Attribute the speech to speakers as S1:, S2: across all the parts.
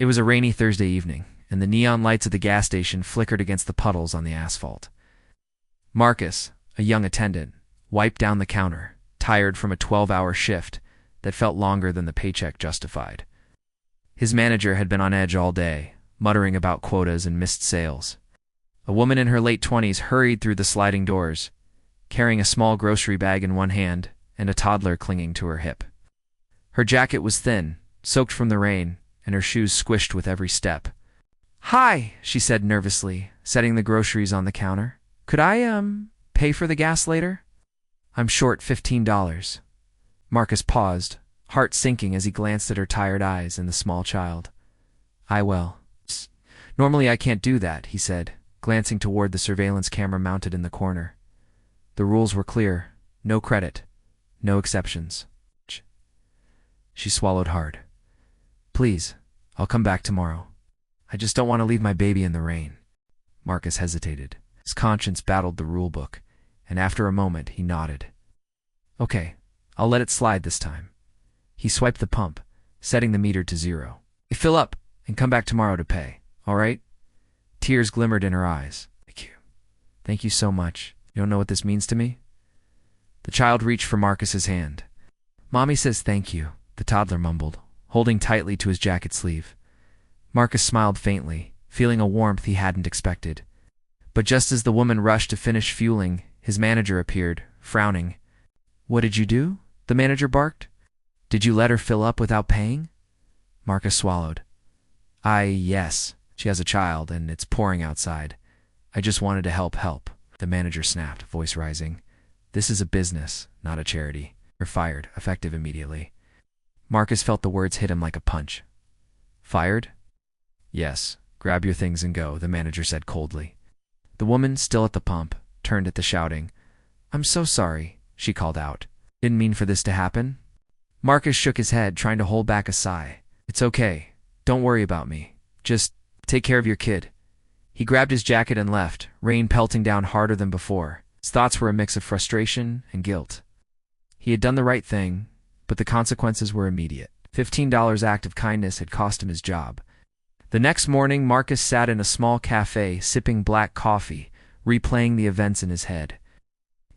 S1: It was a rainy Thursday evening, and the neon lights of the gas station flickered against the puddles on the asphalt. Marcus, a young attendant, wiped down the counter, tired from a 12-hour shift that felt longer than the paycheck justified. His manager had been on edge all day, muttering about quotas and missed sales. A woman in her late 20s hurried through the sliding doors, carrying a small grocery bag in one hand and a toddler clinging to her hip. Her jacket was thin, soaked from the rain, and her shoes squished with every step. "Hi," she said nervously, setting the groceries on the counter. "Could I, pay for the gas later? I'm short $15. Marcus paused, heart sinking as he glanced at her tired eyes and the small child. Normally I can't do that," he said, glancing toward the surveillance camera mounted in the corner. The rules were clear: no credit, no exceptions. She swallowed hard. "Please, I'll come back tomorrow. I just don't want to leave my baby in the rain." Marcus hesitated. His conscience battled the rule book, and after a moment he nodded. "Okay, I'll let it slide this time." He swiped the pump, setting the meter to 0. "Fill up and come back tomorrow to pay, all right?" Tears glimmered in her eyes. "Thank you. Thank you so much. You don't know what this means to me?" The child reached for Marcus's hand. "Mommy says thank you," the toddler mumbled, holding tightly to his jacket sleeve. Marcus smiled faintly, feeling a warmth he hadn't expected. But just as the woman rushed to finish fueling, his manager appeared, frowning. "What did you do?" the manager barked. "Did you let her fill up without paying?" Marcus swallowed. Yes. She has a child, and it's pouring outside. I just wanted to help," the manager snapped, voice rising. "This is a business, not a charity. You're fired, effective immediately." Marcus felt the words hit him like a punch. "Fired?" "Yes. Grab your things and go," the manager said coldly. The woman, still at the pump, turned at the shouting. "I'm so sorry," she called out. "Didn't mean for this to happen." Marcus shook his head, trying to hold back a sigh. "It's okay. Don't worry about me. Just take care of your kid." He grabbed his jacket and left, rain pelting down harder than before. His thoughts were a mix of frustration and guilt. He had done the right thing, but the consequences were immediate. $15 act of kindness had cost him his job. The next morning, Marcus sat in a small cafe, sipping black coffee, replaying the events in his head.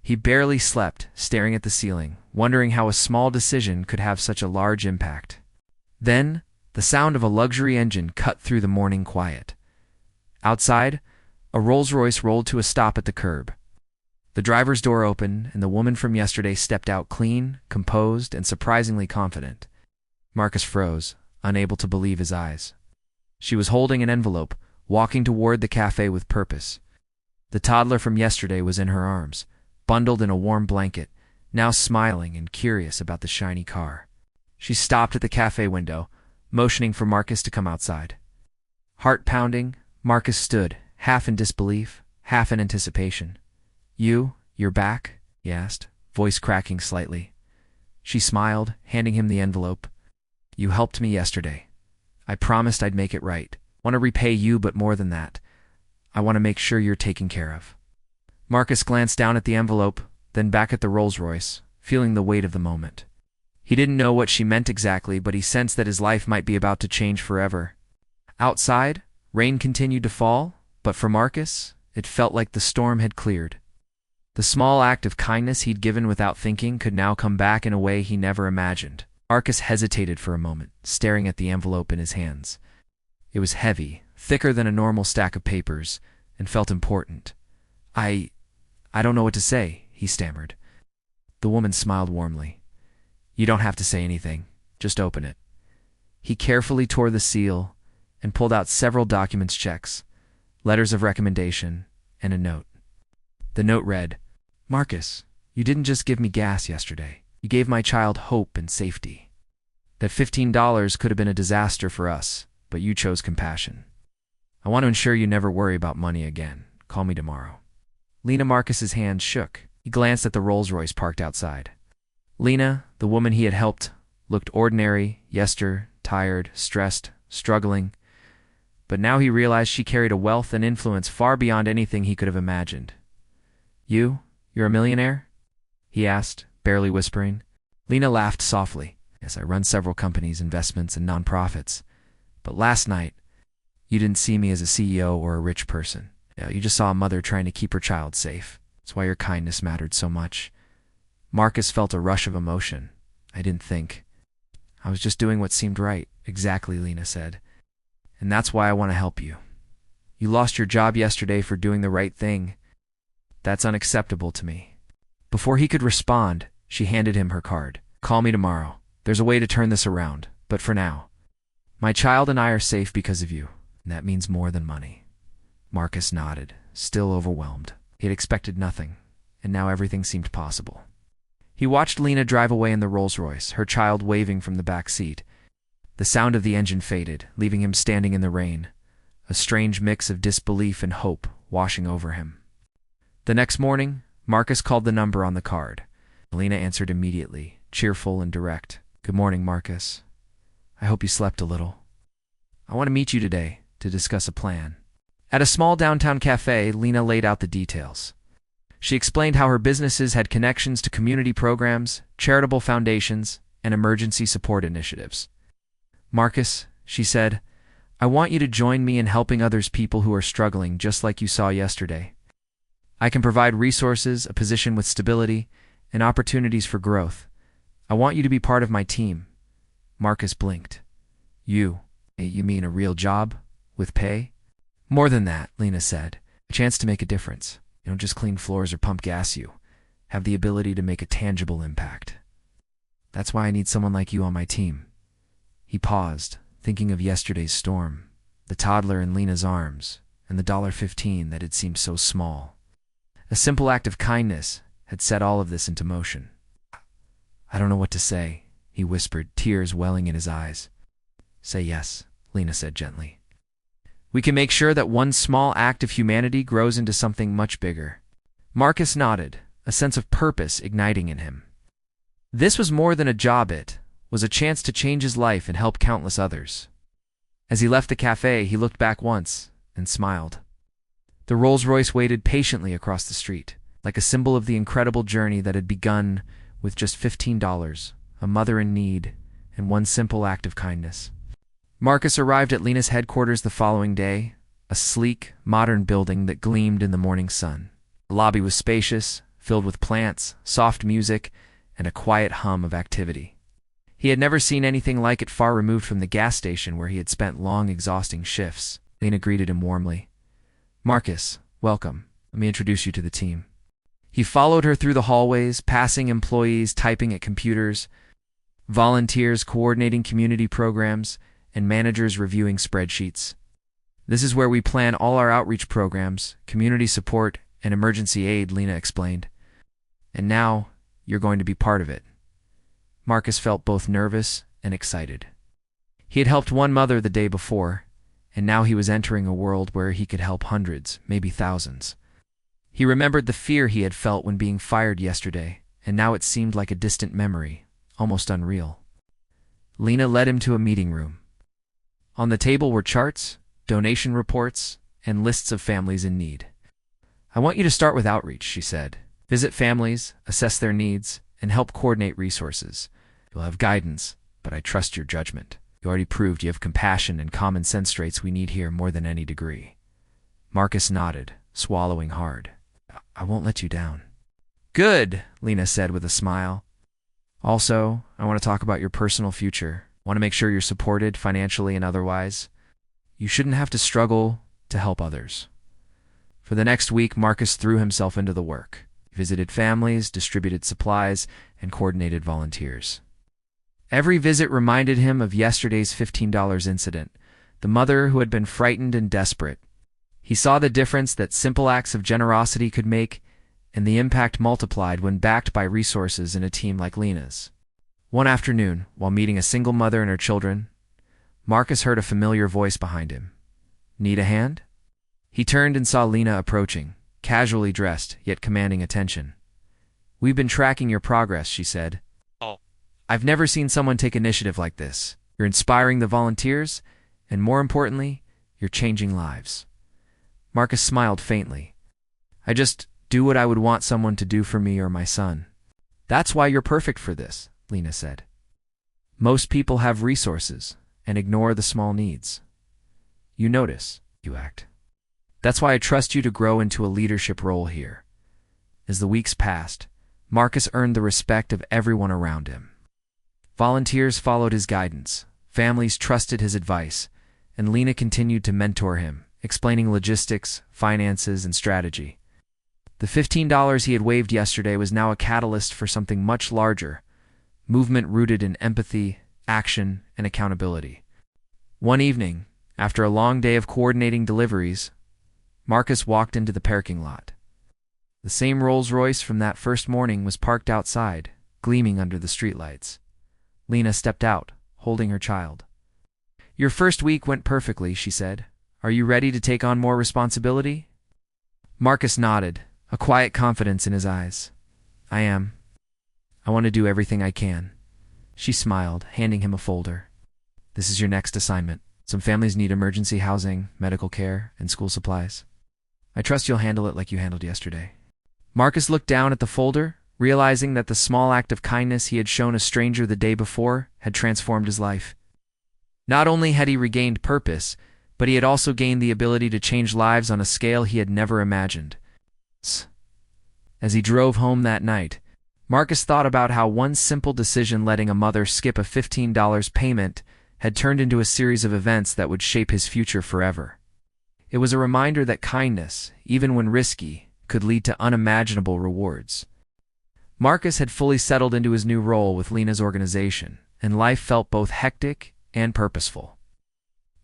S1: He barely slept, staring at the ceiling, wondering how a small decision could have such a large impact. Then, the sound of a luxury engine cut through the morning quiet. Outside, a Rolls-Royce rolled to a stop at the curb. The driver's door opened, and the woman from yesterday stepped out clean, composed, and surprisingly confident. Marcus froze, unable to believe his eyes. She was holding an envelope, walking toward the cafe with purpose. The toddler from yesterday was in her arms, bundled in a warm blanket, now smiling and curious about the shiny car. She stopped at the cafe window, motioning for Marcus to come outside. Heart pounding, Marcus stood, half in disbelief, half in anticipation. You're back?" he asked, voice cracking slightly. She smiled, handing him the envelope. "You helped me yesterday. I promised I'd make it right. Want to repay you, but more than that. I want to make sure you're taken care of." Marcus glanced down at the envelope, then back at the Rolls-Royce, feeling the weight of the moment. He didn't know what she meant exactly, but he sensed that his life might be about to change forever. Outside, rain continued to fall, but for Marcus, it felt like the storm had cleared. The small act of kindness he'd given without thinking could now come back in a way he never imagined. Marcus hesitated for a moment, staring at the envelope in his hands. It was heavy, thicker than a normal stack of papers, and felt important. I don't know what to say," he stammered. The woman smiled warmly. "You don't have to say anything. Just open it." He carefully tore the seal and pulled out several documents, checks, letters of recommendation, and a note. The note read, "Marcus, you didn't just give me gas yesterday. You gave my child hope and safety. That $15 could have been a disaster for us, but you chose compassion. I want to ensure you never worry about money again. Call me tomorrow." Lena Marcus's hand shook. He glanced at the Rolls-Royce parked outside. Lena, the woman he had helped, looked ordinary, tired, stressed, struggling. But now he realized she carried a wealth and influence far beyond anything he could have imagined. You're a millionaire?" he asked, barely whispering. Lena laughed softly. "Yes, I run several companies, investments, and nonprofits. But last night, you didn't see me as a CEO or a rich person. You just saw a mother trying to keep her child safe. That's why your kindness mattered so much." Marcus felt a rush of emotion. "I didn't think. I was just doing what seemed right." "Exactly," Lena said. "And that's why I want to help you. You lost your job yesterday for doing the right thing. That's unacceptable to me." Before he could respond, she handed him her card. "Call me tomorrow. There's a way to turn this around. But for now, my child and I are safe because of you, and that means more than money." Marcus nodded, still overwhelmed. He had expected nothing, and now everything seemed possible. He watched Lena drive away in the Rolls-Royce, her child waving from the back seat. The sound of the engine faded, leaving him standing in the rain, a strange mix of disbelief and hope washing over him. The next morning, Marcus called the number on the card. Lena answered immediately, cheerful and direct. "Good morning, Marcus. I hope you slept a little. I want to meet you today to discuss a plan." At a small downtown cafe, Lena laid out the details. She explained how her businesses had connections to community programs, charitable foundations, and emergency support initiatives. "Marcus," she said, "I want you to join me in helping others, people who are struggling just like you saw yesterday. I can provide resources, a position with stability, and opportunities for growth. I want you to be part of my team." Marcus blinked. You mean a real job? With pay?" "More than that," Lena said. "A chance to make a difference. You don't just clean floors or pump gas, you have the ability to make a tangible impact. That's why I need someone like you on my team." He paused, thinking of yesterday's storm, the toddler in Lena's arms, and the $15 that had seemed so small. A simple act of kindness had set all of this into motion. "I don't know what to say," he whispered, tears welling in his eyes. "Say yes," Lena said gently. "We can make sure that one small act of humanity grows into something much bigger." Marcus nodded, a sense of purpose igniting in him. This was more than a job, it was a chance to change his life and help countless others. As he left the cafe, he looked back once and smiled. The Rolls-Royce waited patiently across the street, like a symbol of the incredible journey that had begun with just $15, a mother in need, and one simple act of kindness. Marcus arrived at Lena's headquarters the following day, a sleek, modern building that gleamed in the morning sun. The lobby was spacious, filled with plants, soft music, and a quiet hum of activity. He had never seen anything like it, far removed from the gas station where he had spent long, exhausting shifts. Lena greeted him warmly. "Marcus, welcome. Let me introduce you to the team." He followed her through the hallways, passing employees typing at computers, volunteers coordinating community programs, and managers reviewing spreadsheets. "This is where we plan all our outreach programs, community support, and emergency aid," Lena explained. "And now, you're going to be part of it." Marcus felt both nervous and excited. He had helped one mother the day before, and now he was entering a world where he could help hundreds, maybe thousands. He remembered the fear he had felt when being fired yesterday, and now it seemed like a distant memory, almost unreal. Lena led him to a meeting room. On the table were charts, donation reports, and lists of families in need. "I want you to start with outreach," she said. "Visit families, assess their needs, and help coordinate resources. You'll have guidance, but I trust your judgment. You already proved you have compassion and common sense traits we need here more than any degree." Marcus nodded, swallowing hard. "I won't let you down." "Good," Lena said with a smile. "Also, I want to talk about your personal future. I want to make sure you're supported financially and otherwise. You shouldn't have to struggle to help others." For the next week, Marcus threw himself into the work. He visited families, distributed supplies, and coordinated volunteers. Every visit reminded him of yesterday's $15 incident, the mother who had been frightened and desperate. He saw the difference that simple acts of generosity could make, and the impact multiplied when backed by resources in a team like Lena's. One afternoon, while meeting a single mother and her children, Marcus heard a familiar voice behind him. "Need a hand?" He turned and saw Lena approaching, casually dressed, yet commanding attention. "We've been tracking your progress," she said.
S2: Oh.
S1: "I've never seen someone take initiative like this. You're inspiring the volunteers, and more importantly, you're changing lives." Marcus smiled faintly. "I just do what I would want someone to do for me or my son." "That's why you're perfect for this," Lena said. "Most people have resources, and ignore the small needs. You notice, you act. That's why I trust you to grow into a leadership role here. As the weeks passed, Marcus earned the respect of everyone around him. Volunteers followed his guidance, families trusted his advice, and Lena continued to mentor him, explaining logistics, finances, and strategy. The $15 he had waived yesterday was now a catalyst for something much larger, movement rooted in empathy, action, and accountability. One evening, after a long day of coordinating deliveries, Marcus walked into the parking lot. The same Rolls-Royce from that first morning was parked outside, gleaming under the streetlights. Lena stepped out, holding her child. "Your first week went perfectly," she said. "Are you ready to take on more responsibility?" Marcus nodded, a quiet confidence in his eyes. "I am. I want to do everything I can." She smiled, handing him a folder. "This is your next assignment. Some families need emergency housing, medical care, and school supplies. I trust you'll handle it like you handled yesterday." Marcus looked down at the folder, realizing that the small act of kindness he had shown a stranger the day before had transformed his life. Not only had he regained purpose, but he had also gained the ability to change lives on a scale he had never imagined. As he drove home that night, Marcus thought about how one simple decision, letting a mother skip a $15 payment, had turned into a series of events that would shape his future forever. It was a reminder that kindness, even when risky, could lead to unimaginable rewards. Marcus had fully settled into his new role with Lena's organization, and life felt both hectic and purposeful.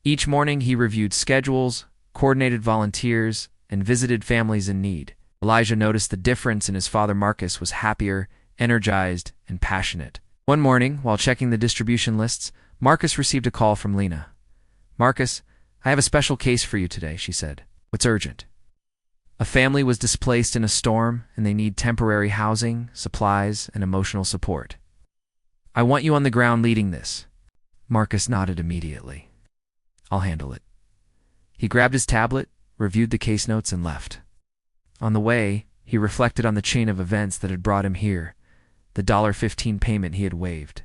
S1: Each morning he reviewed schedules, coordinated volunteers, and visited families in need. Elijah noticed the difference in his father. Marcus was happier, energized, and passionate. One morning, while checking the distribution lists, Marcus received a call from Lena. "Marcus, I have a special case for you today," she said. "What's urgent?" "A family was displaced in a storm, and they need temporary housing, supplies, and emotional support. I want you on the ground leading this." Marcus nodded immediately. "I'll handle it." He grabbed his tablet, reviewed the case notes, and left. On the way, he reflected on the chain of events that had brought him here, the $15 payment he had waived,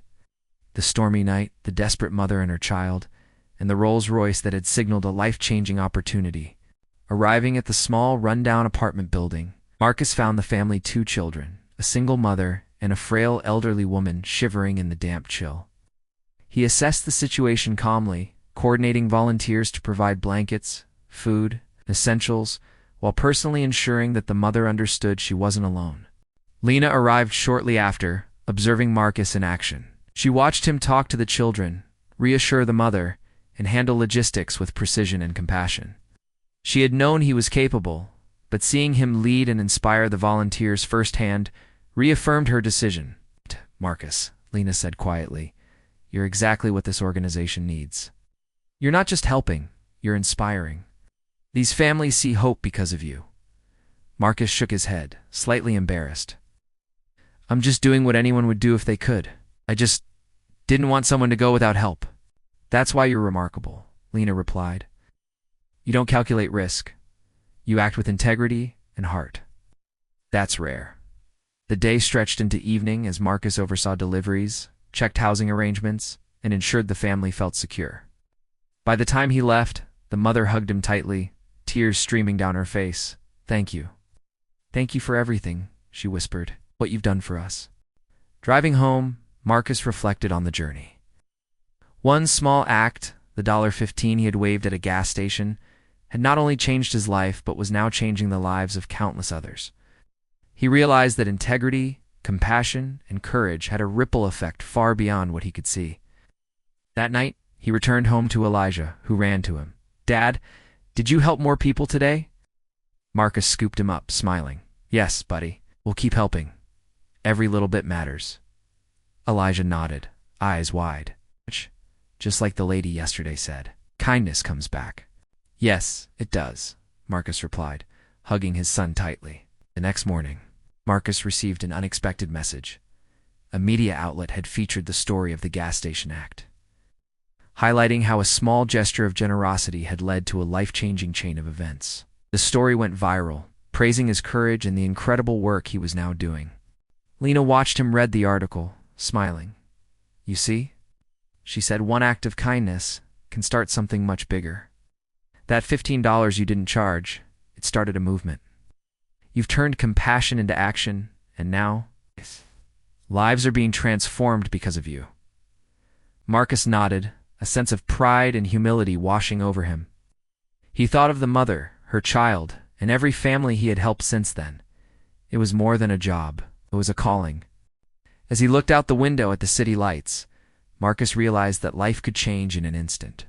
S1: the stormy night, the desperate mother and her child, and the Rolls-Royce that had signaled a life-changing opportunity. Arriving at the small, run-down apartment building, Marcus found the family 2 children, a single mother, and a frail elderly woman shivering in the damp chill. He assessed the situation calmly, coordinating volunteers to provide blankets, food, and essentials, while personally ensuring that the mother understood she wasn't alone. Lena arrived shortly after, observing Marcus in action. She watched him talk to the children, reassure the mother, and handle logistics with precision and compassion. She had known he was capable, but seeing him lead and inspire the volunteers firsthand reaffirmed her decision. "Marcus," Lena said quietly, "you're exactly what this organization needs. You're not just helping, you're inspiring. These families see hope because of you." Marcus shook his head, slightly embarrassed. "I'm just doing what anyone would do if they could. I just didn't want someone to go without help." "That's why you're remarkable," Lena replied. "You don't calculate risk. You act with integrity and heart. That's rare." The day stretched into evening as Marcus oversaw deliveries, checked housing arrangements, and ensured the family felt secure. By the time he left, the mother hugged him tightly, tears streaming down her face. "Thank you. Thank you for everything," she whispered. "What you've done for us." Driving home, Marcus reflected on the journey. One small act, the $15 he had waived at a gas station, had not only changed his life but was now changing the lives of countless others. He realized that integrity, compassion, and courage had a ripple effect far beyond what he could see. That night, he returned home to Elijah, who ran to him. "Dad, did you help more people today?" Marcus scooped him up, smiling. "Yes, buddy. We'll keep helping. Every little bit matters." Elijah nodded, eyes wide. "Just like the lady yesterday said, kindness comes back." "Yes, it does," Marcus replied, hugging his son tightly. The next morning, Marcus received an unexpected message. A media outlet had featured the story of the gas station act, highlighting how a small gesture of generosity had led to a life-changing chain of events. The story went viral, praising his courage and the incredible work he was now doing. Lena watched him read the article, smiling. "You see? she said. One act of kindness can start something much bigger. That $15 you didn't charge, it started a movement. You've turned compassion into action, and now lives are being transformed because of you. Marcus nodded, a sense of pride and humility washing over him. He thought of the mother, her child, and every family he had helped since then. It was more than a job. It was a calling. As he looked out the window at the city lights, Marcus realized that life could change in an instant.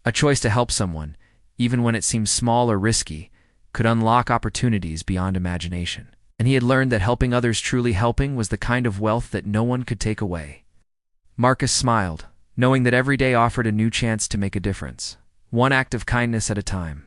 S1: A choice to help someone, even when it seemed small or risky, could unlock opportunities beyond imagination. And he had learned that helping others, truly helping, was the kind of wealth that no one could take away. Marcus smiled, knowing that every day offered a new chance to make a difference, one act of kindness at a time.